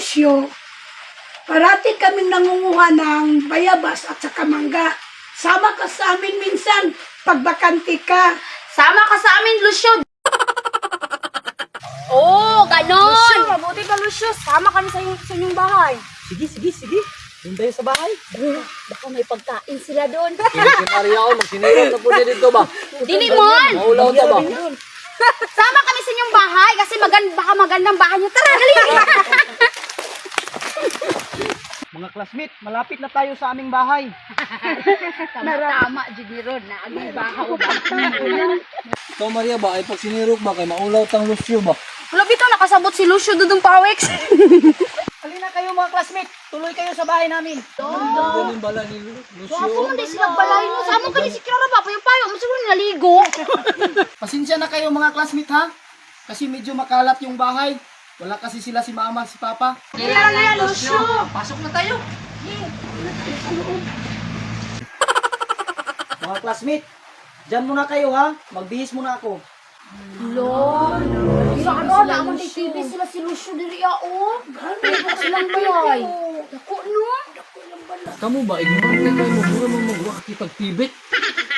Lucio, parati kaming nangunguha ng bayabas at saka mangga. Sama ka sa amin minsan, pagbakanti ka. Sama ka sa amin, Lucio. Oo, ganon. Lucio, mabuti ka, Lucio. Sama kami sa inyong bahay. Sige. Doon tayo sa bahay. Baka may pagkain sila doon. Sige si Maria, magsinirap na po niya dito ba? Dili mon. Maulaw ta ba? Sama kami sa inyong bahay kasi baka magandang bahay niyo. Tara, dali. Mga classmate, malapit na tayo sa aming bahay. Tama, Junior, na aming bahay. Ikaw Maria ba, ay pag sinirok ba, kay maulaw tang Lucio ba? Wala bitaw, nakasabot si Lucio dudong pawex. Halina kayo mga classmate, tuloy kayo sa bahay namin. Ganun bala ni Lucio. Ako hindi sila balay mo. Sama ka ni si Clara pa, payo-payo. Masiguro naligo. Pasensya na kayo mga classmate ha, kasi medyo makalat yung bahay. Wala kasi sila si mama, si papa. Kailangan na yan, Lucio. Pasok na tayo. Mga classmate, dyan muna kayo ha, magbihis muna ako. Lord. Sa ano, naman di TV sila si Lucio diri o. Gano'n silang balay. Dako no. Kamu ba, ignorante kayo mo, mura mo magwa kitag-tibet.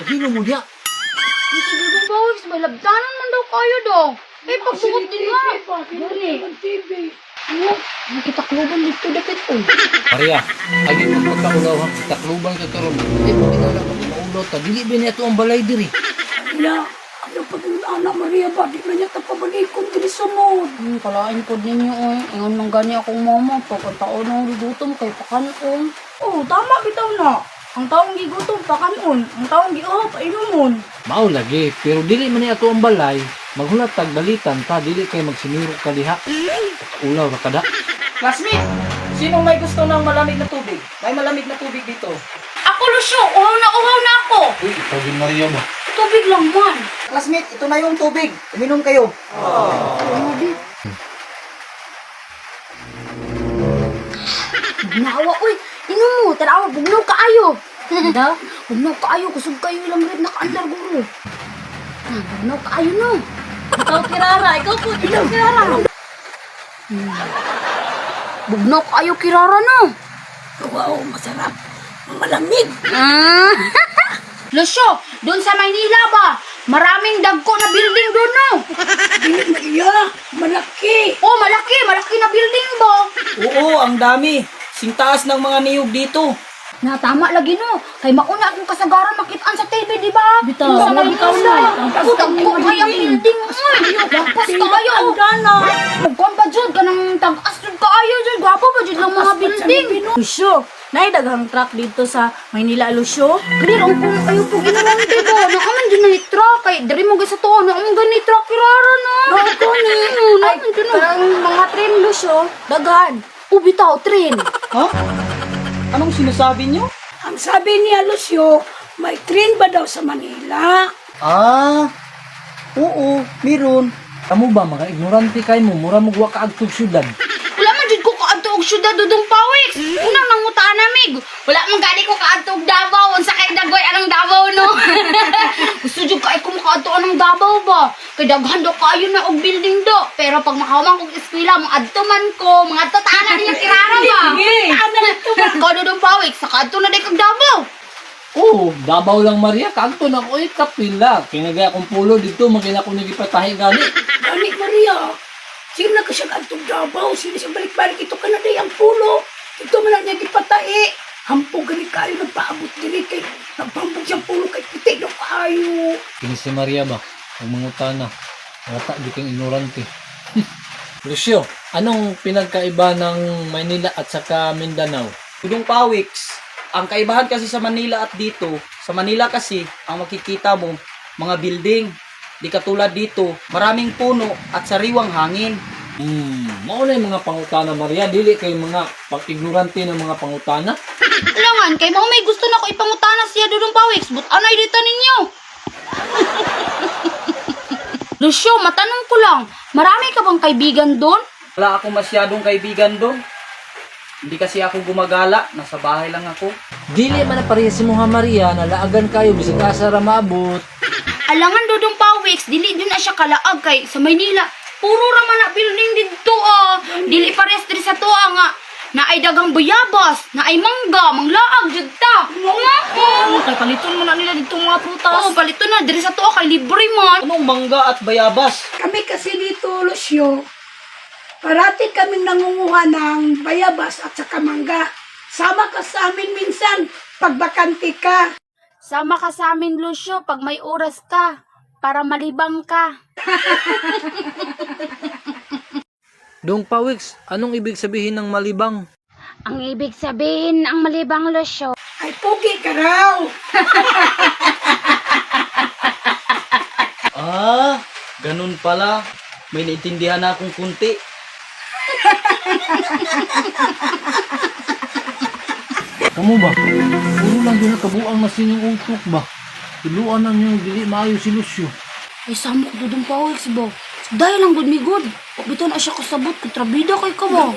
Pagino mo diya. Lucio dudong pawex, may labdanan man daw kayo daw. Eh, pagsuot din nga. Dali. Kita kluban dito dapat o. Maria, agi mo pagkaulaw ha, takluban ka karon. Eh, pagkakala ka maulaw ta, dili ba niya ito ang balay diri? Wala, ano pag anak Maria ba, di na niya tapabalik kung dili sunod. Kalain po ninyo oy. Ingon man gani akong mama. Pagkataon ng gutom kay pakanon. Oo, tama bitaw na. Ang taong gigutom, pakanon. Ang taong giuho, painomon. Mao lagi, pero dili man niya ito ang balay. Maghulat tag balitan ta, dili kay magsinirok ka diha. Ulaw ra kada. Classmate, sino may gusto ng malamig na tubig? May malamig na tubig dito. Ako, Lucio. Uhaw na ako. Uy, ikaw din Maria ba? Tubig lang man. Classmate, ito na yung tubig. Uminom kayo. Naawa, uy. Inom mo. Tarawa, bugnaw kaayo. Daw? Bugnaw kaayo. Kusog kayo ilang red na kaandar, guro. Bugnaw kaayo no. Ikaw, Kirara. Ikaw po, ikaw, Kirara. Bugnaw kaayo, Kirara no. Wow, masarap. Malamig. Lucio, doon sa Maynila ba? Maraming dagko na building doon no. Dili Maria, malaki. Oh, malaki. Malaki na building ba? Oo, ang dami. Singtaas ng mga niyog dito. Tama lagi no. Kay mauna akong kasagaran makitaan sa TV, di ba? Bitaw, Sa mga Maynila. bitaw na. Dagko kayang building. Lapas kayo. Gana. Magkuhan pa dyan ka ng tag-as dyan kaayo dyan. Gwapo ba dyan lang mga building? Lucio, naidaghang truck dito sa Maynila, Lucio. Kani lang kung kayo po ginawan dito. Nakaman dyan na ni-truck. Kay dari mo sa to. Nakaman gani truck kirara na. Ako ni. Ay, parang mga train, Lucio. Daghan. Ubitaw, train. Ha? Anong sinasabi niyo? Ang sabi niya Lucio, may train ba daw sa Manila? Ah, oo, meron. Kamu ba, mga ignorante kayo mo, mura magwa ka agtog syudad. Wala man dyan ko kaadto og syudad dudong pawik. Unang nangutaan namig. Wala man gani ko kaadto og Davao. Unsa kay dagoy anang Davao no. Gusto jud kay ko makaadto anang Davao ba. Kay daghan do kayo na og building do. Pero pag makahuman kog eskwela, mga adto man ko, mga adto tanan niya kirara ba. Tanan to ba ko dudong pawik sa kaadto na day kag Davao. Oo, Davao lang Maria, kagto na ko kapila. Kinagaya kong pulo dito, magina ko nagipatahi gani. Gani Maria, sino na kasya kantong Davao, sino siya balik-balik ito ka na day ang pulo. Ito man lang niya gipatae. Hampog gani kayo nagpaabot diri kay nagpambog siyang pulo kay puti do kayo. Kini si Maria ba? Ang mga utana. Wata, di kang ignorante. Lucio, anong pinagkaiba ng Maynila at saka Mindanao? Tudong Pawiks, ang kaibahan kasi sa Manila at dito, sa Manila kasi, ang makikita mo, mga building. Di katulad dito, maraming puno at sariwang hangin. Mauna yung mga pangutana Maria, dili kay mga pag-ignorante ng mga pangutana. Langan kay mao may gusto na ko ipangutana siya dudong pawiks. But anay dito ninyo. Lucio, matanong ko lang, marami ka bang kaibigan doon? Wala akong masyadong kaibigan doon. Hindi kasi ako gumagala, nasa bahay lang ako. Dili man na pareha si Muha Maria, nalaagan kayo, bisag asa ra maabot. Alangan dudong pawiks, dili dun na siya kalaag kay sa Maynila. Puro raman na building dito Dili pares diri sa tuwa nga na ay dagang bayabas, na ay mangga, manglaag jud ta. Oh, kay paliton mo na nila dito mga prutas. Oo, palito na diri sa tuwa kay libre man. Anong mangga at bayabas? Kami kasi dito, Lucio, parati kaming nangunguha ng bayabas at saka mangga. Sama ka sa amin minsan, pagbakante ka. Sama ka sa amin, Lucio, pag may oras ka, para malibang ka. Dong Pawiks, anong ibig sabihin ng malibang? Ang ibig sabihin ang malibang, Lucio. Ay, pugi ka raw. Ah, ganun pala. May naintindihan na akong kunti. Kamu ba? Puro lang din kabuang na sinyong utok ba? Tuluan na niyong dili maayo si Lucio. Ay, samok dudong pawiks ba? Dahil lang good me good. Bito na siya kasabot, kontrabida kay ka ba?